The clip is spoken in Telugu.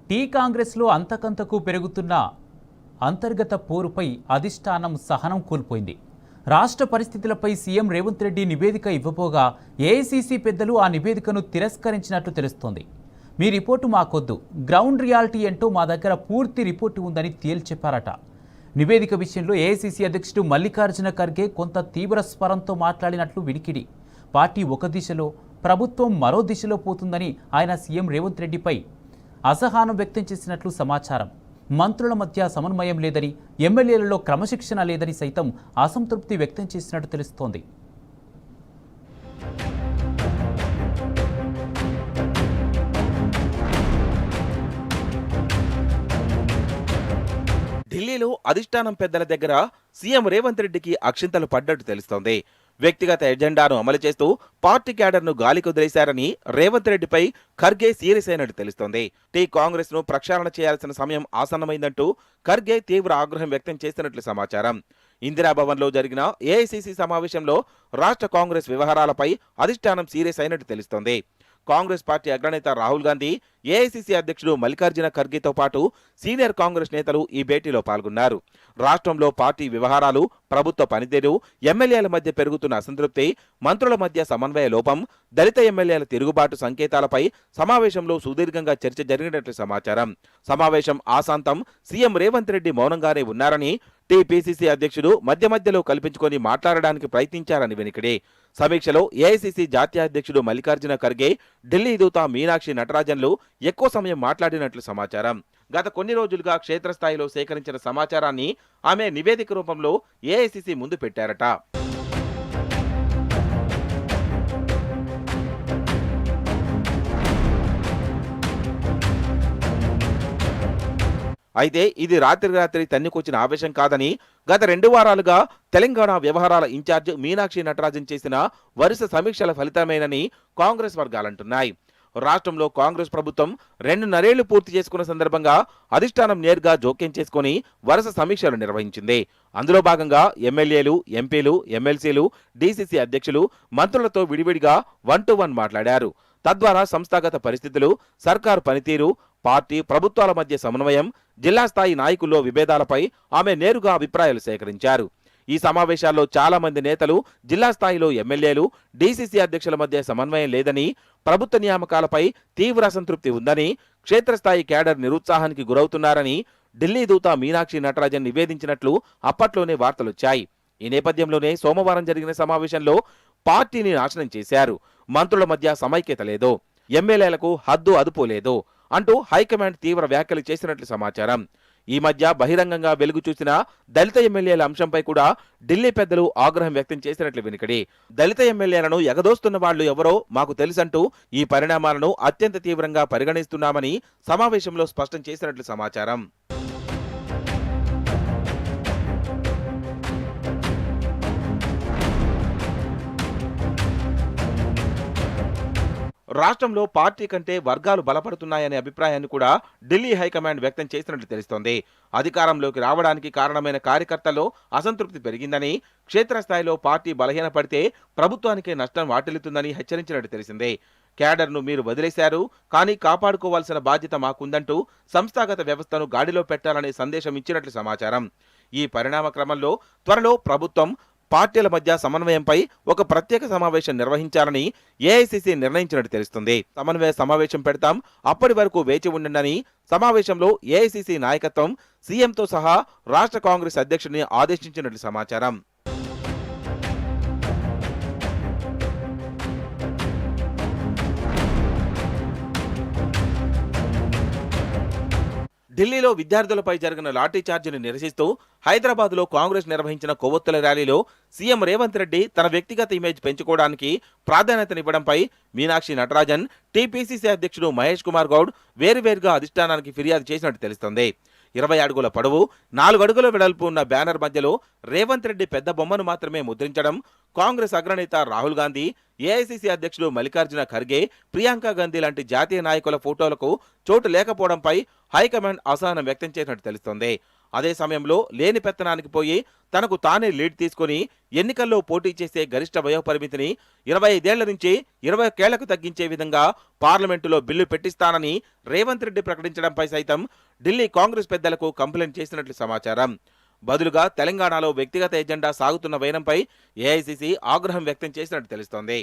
టీ కాంగ్రెస్లో అంతకంతకు పెరుగుతున్న అంతర్గత పోరుపై అధిష్టానం సహనం కోల్పోయింది. రాష్ట్ర పరిస్థితులపై సీఎం రేవంత్ రెడ్డి నివేదిక ఇవ్వబోగా ఏఐసీసీ పెద్దలు ఆ నివేదికను తిరస్కరించినట్లు తెలుస్తోంది. మీ రిపోర్టు మాకొద్దు, గ్రౌండ్ రియాలిటీ ఏంటో మా దగ్గర పూర్తి రిపోర్టు ఉందని తేల్చెప్పారట. నివేదిక విషయంలో ఏఐసీసీ అధ్యక్షుడు మల్లికార్జున ఖర్గే కొంత తీవ్ర స్వరంతో మాట్లాడినట్లు వినికిడి. పార్టీ ఒక దిశలో, ప్రభుత్వం మరో దిశలో పోతుందని ఆయన సీఎం రేవంత్ రెడ్డిపై అసహనం వ్యక్తం చేసినట్లు సమాచారం. మంత్రుల మధ్య సమన్వయం లేదని, ఎమ్మెల్యేలలో క్రమశిక్షణ లేదని సైతం అసంతృప్తి వ్యక్తం చేసినట్టు తెలుస్తోంది. ఢిల్లీలో అధిష్టానం పెద్దల దగ్గర సీఎం రేవంత్ రెడ్డికి అక్షింతలు పడ్డట్టు తెలుస్తోంది. వ్యక్తిగత ఎజెండాను అమలు చేస్తూ పార్టీ క్యాడర్ను గాలికి వదిలేశారని రేవంత్ రెడ్డిపై ఖర్గే సీరియస్ అయినట్టు తెలుస్తోంది. టీ కాంగ్రెస్ ను ప్రక్షాళన చేయాల్సిన సమయం ఆసన్నమైందంటూ ఖర్గే తీవ్ర ఆగ్రహం వ్యక్తం చేస్తున్నట్లు సమాచారం. ఇందిరాభవన్లో జరిగిన ఏఐసీసీ సమావేశంలో రాష్ట్ర కాంగ్రెస్ వ్యవహారాలపై అధిష్టానం సీరియస్ అయినట్టు తెలుస్తోంది. కాంగ్రెస్ పార్టీ అగ్రనేత రాహుల్ గాంధీ, ఏఐసీసీ అధ్యక్షుడు మల్లికార్జున ఖర్గేతో పాటు సీనియర్ కాంగ్రెస్ నేతలు ఈ భేటీలో పాల్గొన్నారు. రాష్ట్రంలో పార్టీ వ్యవహారాలు, ప్రభుత్వ పనితీరు, ఎమ్మెల్యేల మధ్య పెరుగుతున్న అసంతృప్తి, మంత్రుల మధ్య సమన్వయ లోపం, దళిత ఎమ్మెల్యేల తిరుగుబాటు సంకేతాలపై సమావేశంలో సుదీర్ఘంగా చర్చ జరిగినట్లు సమాచారం. సమావేశం ఆశాంతం సీఎం రేవంత్ రెడ్డి మౌనంగానే ఉన్నారని, టీపీసీసీ అధ్యక్షుడు మధ్య మధ్యలో కల్పించుకొని మాట్లాడడానికి ప్రయత్నించారని వినికిడి. సమీక్షలో ఏఐసీసీ జాతీయ అధ్యక్షుడు మల్లికార్జున ఖర్గే, ఢిల్లీ దూత మీనాక్షి నటరాజన్లు ఎక్కువ సమయం మాట్లాడినట్లు సమాచారం. గత కొన్ని రోజులుగా క్షేత్రస్థాయిలో సేకరించిన సమాచారాన్ని ఆమె నివేదిక రూపంలో ఏఐసీసీ ముందు పెట్టారట. అయితే ఇది రాత్రి తన్నుకొచ్చిన ఆవేశం కాదని, గత 2 వారాలుగా తెలంగాణ వ్యవహారాల ఇన్ఛార్జ్ మీనాక్షి నటరాజన్ చేసిన వరుస సమీక్షల ఫలితమేనని కాంగ్రెస్ వర్గాలంటున్నాయి. రాష్ట్రంలో కాంగ్రెస్ ప్రభుత్వం 2.5 ఏళ్లు పూర్తి చేసుకున్న సందర్భంగా అధిష్టానం నేరుగా జోక్యం చేసుకుని వరుస సమీక్షలు నిర్వహించింది. అందులో భాగంగా ఎమ్మెల్యేలు, ఎంపీలు, ఎమ్మెల్సీలు, డీసీసీ అధ్యక్షులు, మంత్రులతో విడివిడిగా 1-to-1 మాట్లాడారు. తద్వారా సంస్థాగత పరిస్థితులు, సర్కారు పనితీరు, పార్టీ ప్రభుత్వాల మధ్య సమన్వయం, జిల్లా స్థాయి నాయకుల్లో విభేదాలపై ఆమె నేరుగా అభిప్రాయాలు సేకరించారు. ఈ సమావేశాల్లో చాలా మంది నేతలు, జిల్లా స్థాయిలో ఎమ్మెల్యేలు, డీసీసీ అధ్యక్షుల మధ్య సమన్వయం లేదని, ప్రభుత్వ నియామకాలపై తీవ్ర అసంతృప్తి ఉందని, క్షేత్రస్థాయి క్యాడర్ నిరుత్సాహానికి గురవుతున్నారని ఢిల్లీ దూత మీనాక్షి నటరాజన్ నివేదించినట్లు అప్పట్లోనే వార్తలొచ్చాయి. ఈ నేపథ్యంలోనే సోమవారం జరిగిన సమావేశంలో పార్టీని నాశనం చేశారు, మంత్రుల మధ్య సమైక్యత లేదు, ఎమ్మెల్యేలకు హద్దు అదుపు లేదు అంటూ హైకమాండ్ తీవ్ర వ్యాఖ్యలు చేసినట్లు సమాచారం. ఈ మధ్య బహిరంగంగా వెలుగు చూసిన దళిత ఎమ్మెల్యేల అంశంపై కూడా ఢిల్లీ పెద్దలు ఆగ్రహం వ్యక్తం చేసినట్లు వినికిడి. దళిత ఎమ్మెల్యేలను ఎగదోస్తున్న వాళ్లు ఎవరో మాకు తెలుసంటూ ఈ పరిణామాలను అత్యంత తీవ్రంగా పరిగణిస్తున్నామని సమావేశంలో స్పష్టం చేసినట్లు సమాచారం. రాష్ట్రంలో పార్టీ కంటే వర్గాలు బలపడుతున్నాయనే అభిప్రాయాన్ని కూడా ఢిల్లీ హైకమాండ్ వ్యక్తం చేసినట్లు తెలుస్తోంది. అధికారంలోకి రావడానికి కారణమైన కార్యకర్తల్లో అసంతృప్తి పెరిగిందని, క్షేత్రస్థాయిలో పార్టీ బలహీనపడితే ప్రభుత్వానికే నష్టం వాటిల్లుతుందని హెచ్చరించినట్టు తెలిసిందే. క్యాడర్ను మీరు వదిలేశారు, కానీ కాపాడుకోవాల్సిన బాధ్యత మాకుందంటూ సంస్థాగత వ్యవస్థను గాడిలో పెట్టాలనే సందేశం ఇచ్చినట్లు సమాచారం. ఈ పరిణామ క్రమంలో త్వరలో ప్రభుత్వం, పార్టీల మధ్య సమన్వయంపై ఒక ప్రత్యేక సమావేశం నిర్వహించాలని ఏఐసీసీ నిర్ణయించినట్టు తెలుస్తుంది. సమన్వయ సమావేశం పెడతాం, అప్పటి వరకు వేచి ఉండండి. సమావేశంలో ఏఐసీసీ నాయకత్వం సీఎంతో సహా రాష్ట్ర కాంగ్రెస్ అధ్యక్షుడిని ఆదేశించినట్లు సమాచారం. ఢిల్లీలో విద్యార్థులపై జరిగిన లాఠీ చార్జీని నిరసిస్తూ హైదరాబాద్లో కాంగ్రెస్ నిర్వహించిన కొవ్వొత్తుల ర్యాలీలో సీఎం రేవంత్ రెడ్డి తన వ్యక్తిగత ఇమేజ్ పెంచుకోవడానికి ప్రాధాన్యతనివ్వడంపై మీనాక్షి నటరాజన్, టీపీసీసీ అధ్యక్షుడు మహేష్ కుమార్ గౌడ్ వేరువేరుగా అధిష్టానానికి ఫిర్యాదు చేసినట్టు తెలుస్తోంది. 20 అడుగుల పొడవు, 4 అడుగుల వెడల్పు ఉన్న బ్యానర్ మధ్యలో రేవంత్ రెడ్డి పెద్ద బొమ్మను మాత్రమే ముద్రించడం, కాంగ్రెస్ అగ్రనేత రాహుల్ గాంధీ, ఏఐసీసీ అధ్యక్షుడు మల్లికార్జున ఖర్గే, ప్రియాంక గాంధీ లాంటి జాతీయ నాయకుల ఫోటోలకు చోటు లేకపోవడంపై హైకమాండ్ అసహనం వ్యక్తం చేసినట్టు తెలుస్తోంది. అదే సమయంలో లేని పెత్తనానికి పోయి తనకు తానే లీడ్ తీసుకుని ఎన్నికల్లో పోటీ చేసే గరిష్ట వయోపరిమితిని 25 ఏళ్ల నుంచి 21 ఏళ్లకు తగ్గించే విధంగా పార్లమెంటులో బిల్లు పెట్టిస్తానని రేవంత్ రెడ్డి ప్రకటించడంపై సైతం ఢిల్లీ కాంగ్రెస్ పెద్దలకు కంప్లైంట్ చేసినట్లు సమాచారం. బదులుగా తెలంగాణలో వ్యక్తిగత ఎజెండా సాగుతున్న వైనంపై ఏఐసీసీ ఆగ్రహం వ్యక్తం చేసినట్టు తెలుస్తోంది.